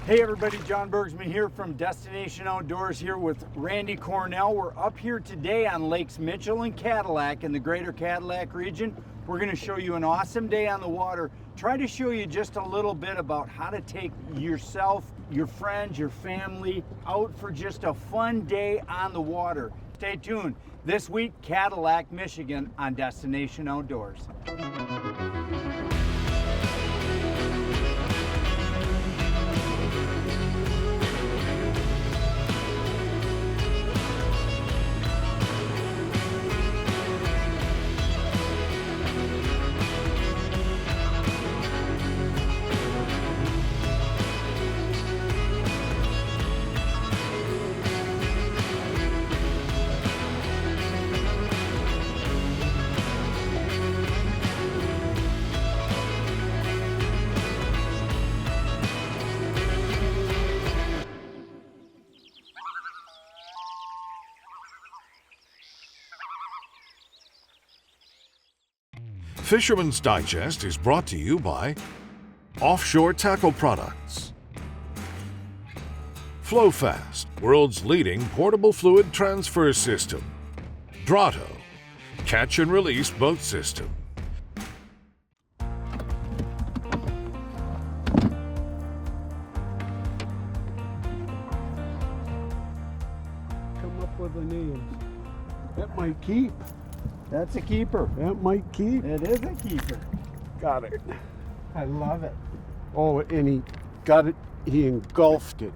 Hey everybody, John Bergsman here from Destination Outdoors here with Randy Cornell. We're up here today on Lakes Mitchell and Cadillac in the greater Cadillac region. We're going to show you an awesome day on the water. Try to show you just a little bit about how to take yourself, your friends, your family out for just a fun day on the water. Stay tuned. This week, Cadillac, Michigan on Destination Outdoors. Fisherman's Digest is brought to you by Offshore Tackle Products, Flo-Fast, world's leading portable fluid transfer system, Drotto, catch and release boat system. Come up with the names. That might keep. That's a keeper. That might keep. It is a keeper. Got it. I love it. Oh, and he got it. He engulfed it.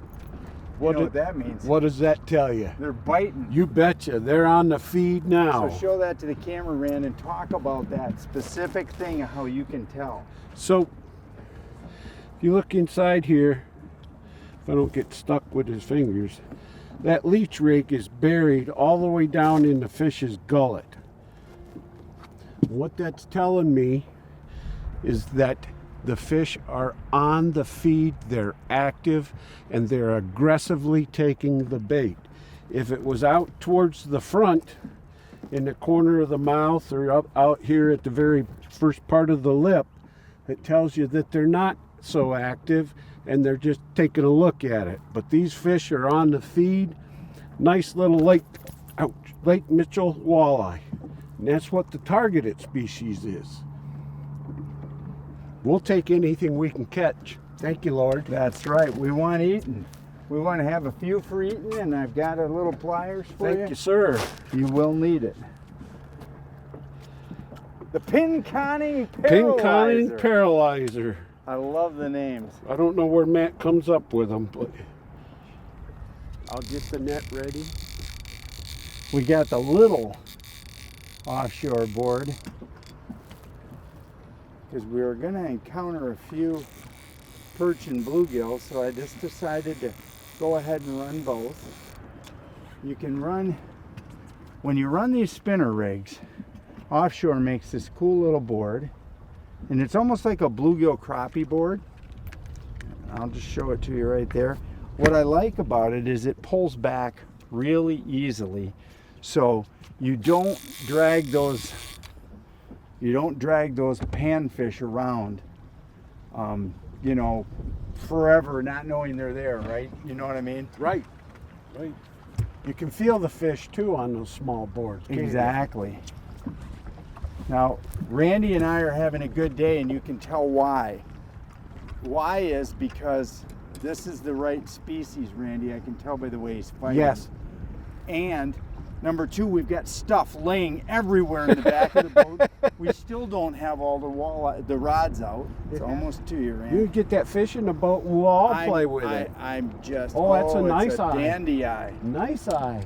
You know what that means? What does that tell you? They're biting. You betcha. They're on the feed now. So show that to the camera, Rand, and talk about that specific thing of how you can tell. So, if you look inside here, if I don't get stuck with his fingers, that leech rake is buried all the way down in the fish's gullet. What that's telling me is that the fish are on the feed, they're active, and they're aggressively taking the bait. If it was out towards the front, in the corner of the mouth, or out here at the very first part of the lip, it tells you that they're not so active and they're just taking a look at it. But these fish are on the feed. Nice little Lake Mitchell walleye. And that's what the targeted species is. We'll take anything we can catch. Thank you, Lord. That's right. We want eating. We want to have a few for eating, and I've got a little pliers for you. Thank you, sir. You will need it. The pin conning paralyzer. Pin conning paralyzer. I love the names. I don't know where Matt comes up with them, but I'll get the net ready. We got the little offshore board because we were going to encounter a few perch and bluegill, so I just decided to go ahead and run both. You can run, when you run these spinner rigs, offshore makes this cool little board, and it's almost like a bluegill crappie board. I'll just show it to you right there. What I like about it is it pulls back really easily, so you don't drag those panfish around you know, forever not knowing they're there, right? You know what I mean? Right. You can feel the fish too on those small boards. Exactly. Now, Randy and I are having a good day, and you can tell why. Why is because this is the right species, Randy. I can tell by the way he's fighting. Yes. And number two, we've got stuff laying everywhere in the back of the boat. We still don't have all the rods out. It's almost to you, Randy. You get that fish in the boat and we'll all play with it. I'm just, that's a nice it's a eye. dandy eye. Nice eye.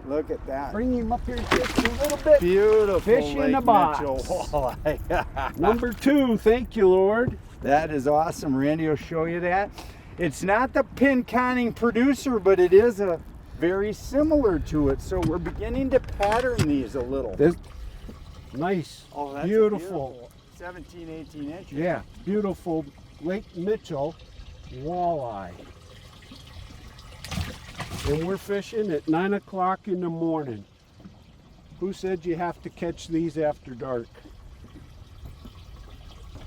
Look at that. Bring him up here just a little bit. Beautiful fish Lake in the box. Mitchell walleye. Number 2, thank you, Lord. That is awesome. Randy will show you that. It's not the pin conning producer, but it is a very similar to it. So we're beginning to pattern these a little. Nice. Oh, that's beautiful. 17, 18 inches. Yeah, beautiful Lake Mitchell walleye. And we're fishing at 9 o'clock in the morning. Who said you have to catch these after dark?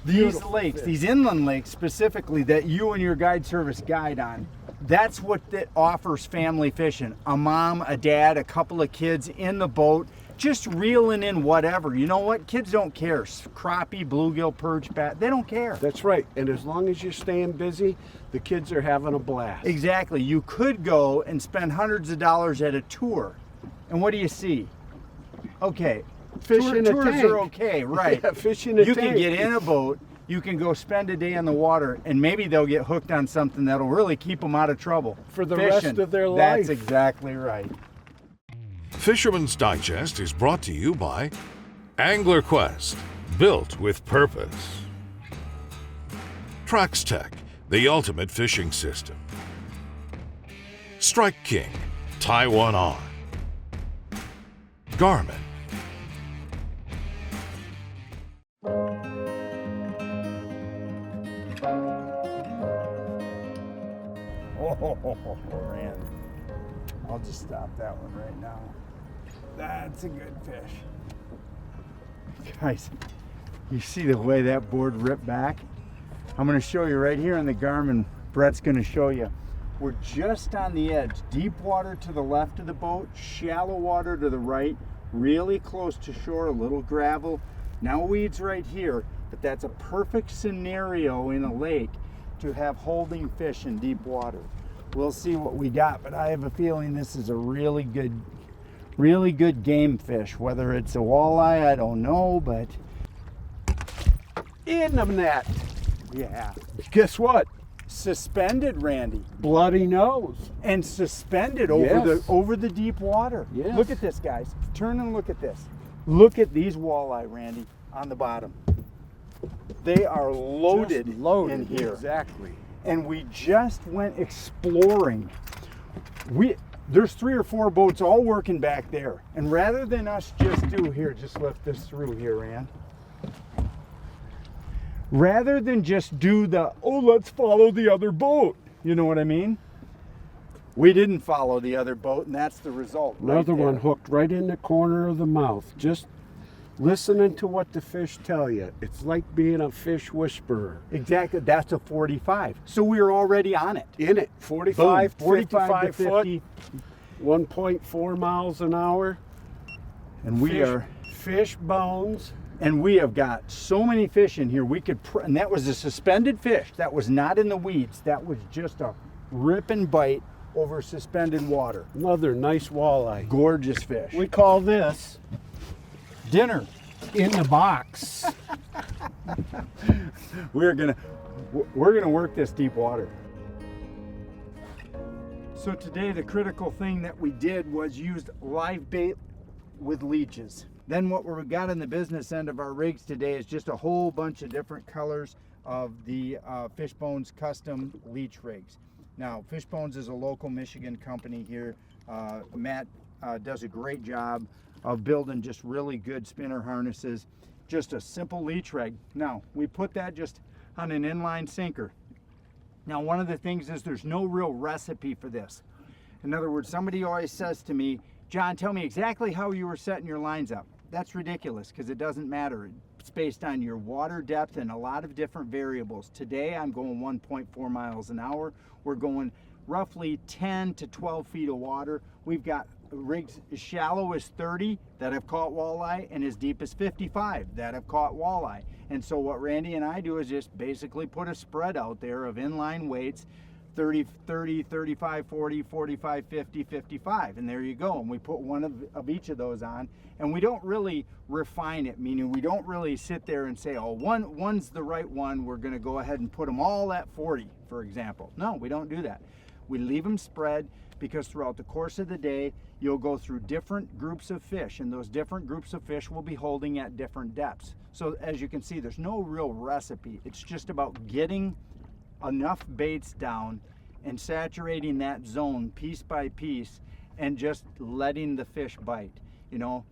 These Beautiful lakes, fish. these inland lakes specifically that you and your guide service guide on, that's what that offers family fishing. A mom, a dad, a couple of kids in the boat, just reeling in whatever. You know what? Kids don't care. Crappie, bluegill, perch, bat, they don't care. That's right. And as long as you're staying busy, the kids are having a blast. Exactly. You could go and spend hundreds of dollars at a tour. And what do you see? Okay. Fish in a tours tank. are okay, right? Yeah, fish in a You tank. can get in a boat, you can go spend a day in the water, and maybe they'll get hooked on something that'll really keep them out of trouble. For the Fishing. rest of their That's life. exactly right. Fisherman's Digest is brought to you by Angler Quest, built with purpose. Traxstech, the ultimate fishing system. Strike King, tie one on. Garmin. Oh, man. I'll just stop that one right now. That's a good fish. Guys, you see the way that board ripped back? I'm going to show you right here on the Garmin. Brett's going to show you. We're just on the edge. Deep water to the left of the boat, shallow water to the right, really close to shore, a little gravel. Now weeds right here, but that's a perfect scenario in a lake to have holding fish in deep water. We'll see what we got, but I have a feeling this is a really good game fish. Whether it's a walleye, I don't know, but In the net. yeah. Guess what? Suspended, Randy. Bloody nose. And suspended Yes. over the deep water. Yes. Look at this, guys. Turn and look at this. Look at these walleye, Randy, on the bottom. They are loaded, Just loaded in here. Exactly. And we just went exploring. There's 3 or 4 boats all working back there. And rather than us just lift this through here, Rand. Rather than just do let's follow the other boat. You know what I mean? We didn't follow the other boat, and that's the result. right Another one there. hooked right in the corner of the mouth. Just listening to what the fish tell you. It's like being a fish whisperer. Exactly. That's a 45. So we were already on it. In it. 45, Boom, 45 to 55 foot, 50. 1.4 miles an hour. And we Fish- are. Fish bones. And we have got so many fish in here. We could, and that was a suspended fish. That was not in the weeds. That was just a rip and bite over suspended water. Another nice walleye. Gorgeous fish. We call this Dinner. in the box. We're gonna work this deep water. So today the critical thing that we did was used live bait with leeches. Then what we got in the business end of our rigs today is just a whole bunch of different colors of the Fishbones custom leech rigs. Now Fishbones is a local Michigan company here. Matt does a great job of building just really good spinner harnesses. Just a simple leech rig. Now we put that just on an inline sinker. Now one of the things is there's no real recipe for this. In other words, somebody always says to me, John, tell me exactly how you were setting your lines up. That's ridiculous because it doesn't matter. It's based on your water depth and a lot of different variables. Today I'm going 1.4 miles an hour. We're going roughly 10 to 12 feet of water. We've got rigs as shallow as 30 that have caught walleye and as deep as 55 that have caught walleye. And so what Randy and I do is just basically put a spread out there of inline weights, 30, 35, 40, 45, 50, 55, and there you go. And we put one of each of those on, and we don't really refine it, meaning we don't really sit there and say, oh, one's the right one, we're gonna go ahead and put them all at 40, for example. No, we don't do that. We leave them spread because throughout the course of the day, you'll go through different groups of fish, and those different groups of fish will be holding at different depths. So as you can see, there's no real recipe. It's just about getting enough baits down and saturating that zone piece by piece and just letting the fish bite. You know,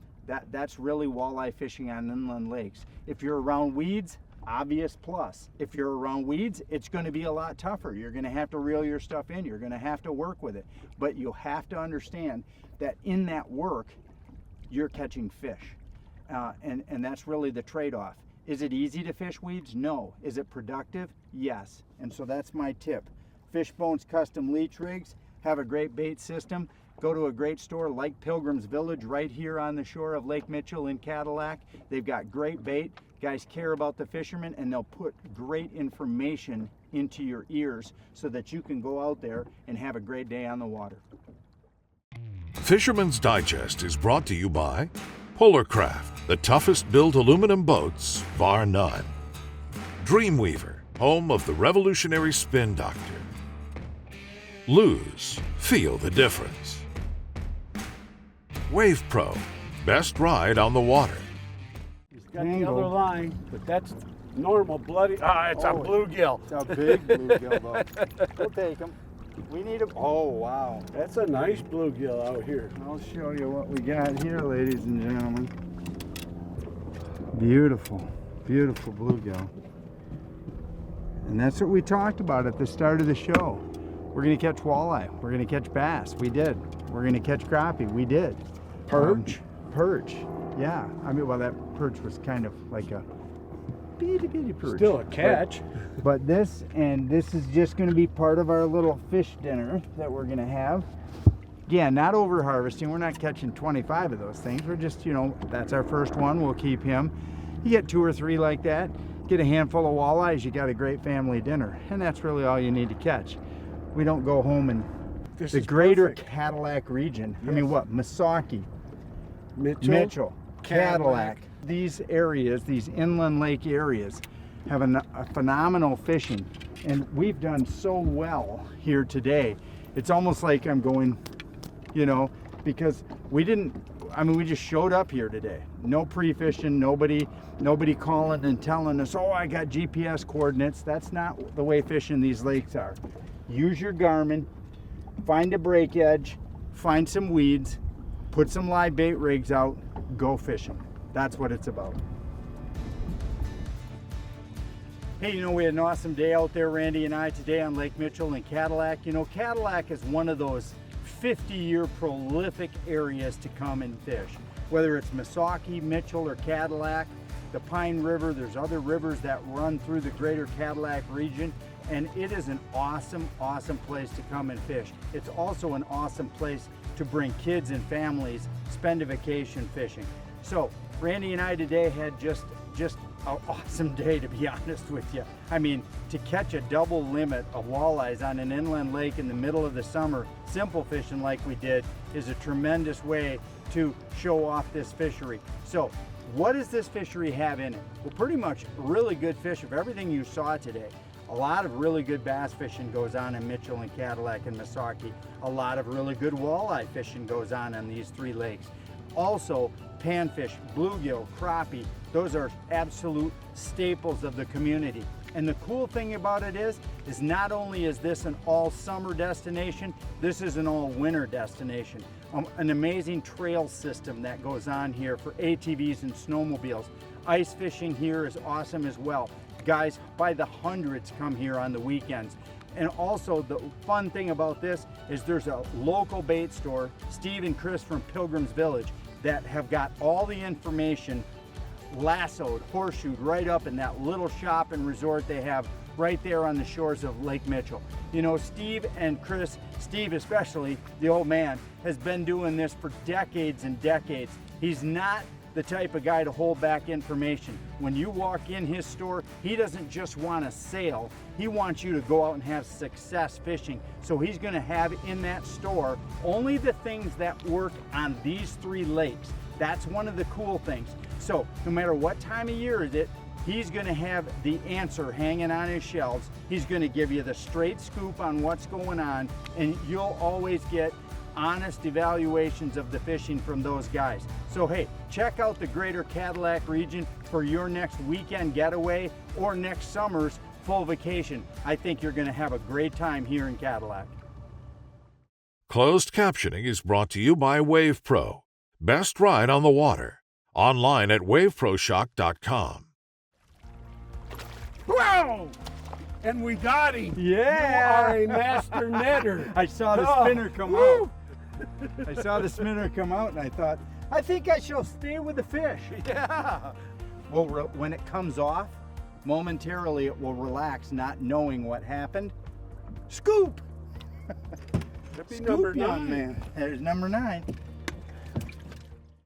that's really walleye fishing on inland lakes. If you're around weeds, obvious plus. If you're around weeds, it's going to be a lot tougher. You're going to have to reel your stuff in. You're going to have to work with it. But you'll have to understand that in that work, you're catching fish. And that's really the trade-off. Is it easy to fish weeds? No. Is it productive? Yes. And so that's my tip. Fishbone's custom leech rigs have a great bait system. Go to a great store like Pilgrim's Village right here on the shore of Lake Mitchell in Cadillac. They've got great bait. Guys care about the fishermen, and they'll put great information into your ears so that you can go out there and have a great day on the water. Fisherman's Digest is brought to you by Kraft, the toughest built aluminum boats, bar none. Dreamweaver, home of the revolutionary Spin Doctor. Lose, feel the difference. WavePro, best ride on the water. He's got the other line, but that's normal bloody. It's a bluegill. It's a big bluegill, though. We'll take them. We need a. Oh, wow. That's a nice bluegill out here. I'll show you what we got here, ladies and gentlemen. Beautiful, beautiful bluegill. And that's what we talked about at the start of the show. We're going to catch walleye. We're going to catch bass. We did. We're going to catch crappie. We did. Perch? Perch. Yeah. I mean, well, that perch was kind of like a bitty perch. Still a catch. But this is just going to be part of our little fish dinner that we're going to have. Yeah, not over harvesting. We're not catching 25 of those things. We're just, you know, that's our first one. We'll keep him. You get 2 or 3 like that. Get a handful of walleyes. You got a great family dinner. And that's really all you need to catch. We don't go home and the greater perfect. Cadillac region. Yes. I mean, what? Misaki, Mitchell, Cadillac. These areas, these inland lake areas, have a phenomenal fishing. And we've done so well here today. It's almost like I'm going, you know, because we just showed up here today. No pre-fishing, nobody calling and telling us, oh, I got GPS coordinates. That's not the way fishing these lakes are. Use your Garmin, find a break edge, find some weeds, put some live bait rigs out, go fishing. That's what it's about. Hey, you know, we had an awesome day out there, Randy and I, today on Lake Mitchell and Cadillac. You know, Cadillac is one of those 50-year prolific areas to come and fish. Whether it's Misaki, Mitchell, or Cadillac, the Pine River, there's other rivers that run through the greater Cadillac region. And it is an awesome, awesome place to come and fish. It's also an awesome place to bring kids and families, spend a vacation fishing. So Randy and I today had just an awesome day, to be honest with you. I mean, to catch a double limit of walleyes on an inland lake in the middle of the summer, simple fishing like we did, is a tremendous way to show off this fishery. So what does this fishery have in it? Well, pretty much really good fish of everything you saw today. A lot of really good bass fishing goes on in Mitchell and Cadillac and Misaki. A lot of really good walleye fishing goes on these 3 lakes. Also, panfish, bluegill, crappie, those are absolute staples of the community. And the cool thing about it is not only is this an all summer destination, this is an all winter destination. An amazing trail system that goes on here for ATVs and snowmobiles. Ice fishing here is awesome as well. Guys by the hundreds come here on the weekends. And also the fun thing about this is there's a local bait store, Steve and Chris from Pilgrim's Village, that have got all the information lassoed, horseshoed right up in that little shop and resort they have right there on the shores of Lake Mitchell. You know, Steve and Chris, Steve especially, the old man, has been doing this for decades and decades. He's not the type of guy to hold back information. When you walk in his store, he doesn't just want to sail, he wants you to go out and have success fishing. So he's going to have in that store only the things that work on these 3 lakes. That's one of the cool things. So no matter what time of year it is, he's going to have the answer hanging on his shelves. He's going to give you the straight scoop on what's going on, and you'll always get honest evaluations of the fishing from those guys. So hey, check out the greater Cadillac region for your next weekend getaway or next summer's full vacation. I think you're going to have a great time here in Cadillac. Closed captioning is brought to you by WavePro, best ride on the water. Online at waveproshock.com. Wow! And we got him. Yeah! You are a master netter. I saw the spinner come out. I saw the spinner come out and I thought, I think I shall stay with the fish. Yeah. when it comes off, momentarily it will relax, not knowing what happened. Scoop! That'd be Scoop, number young 9. man. There's number 9.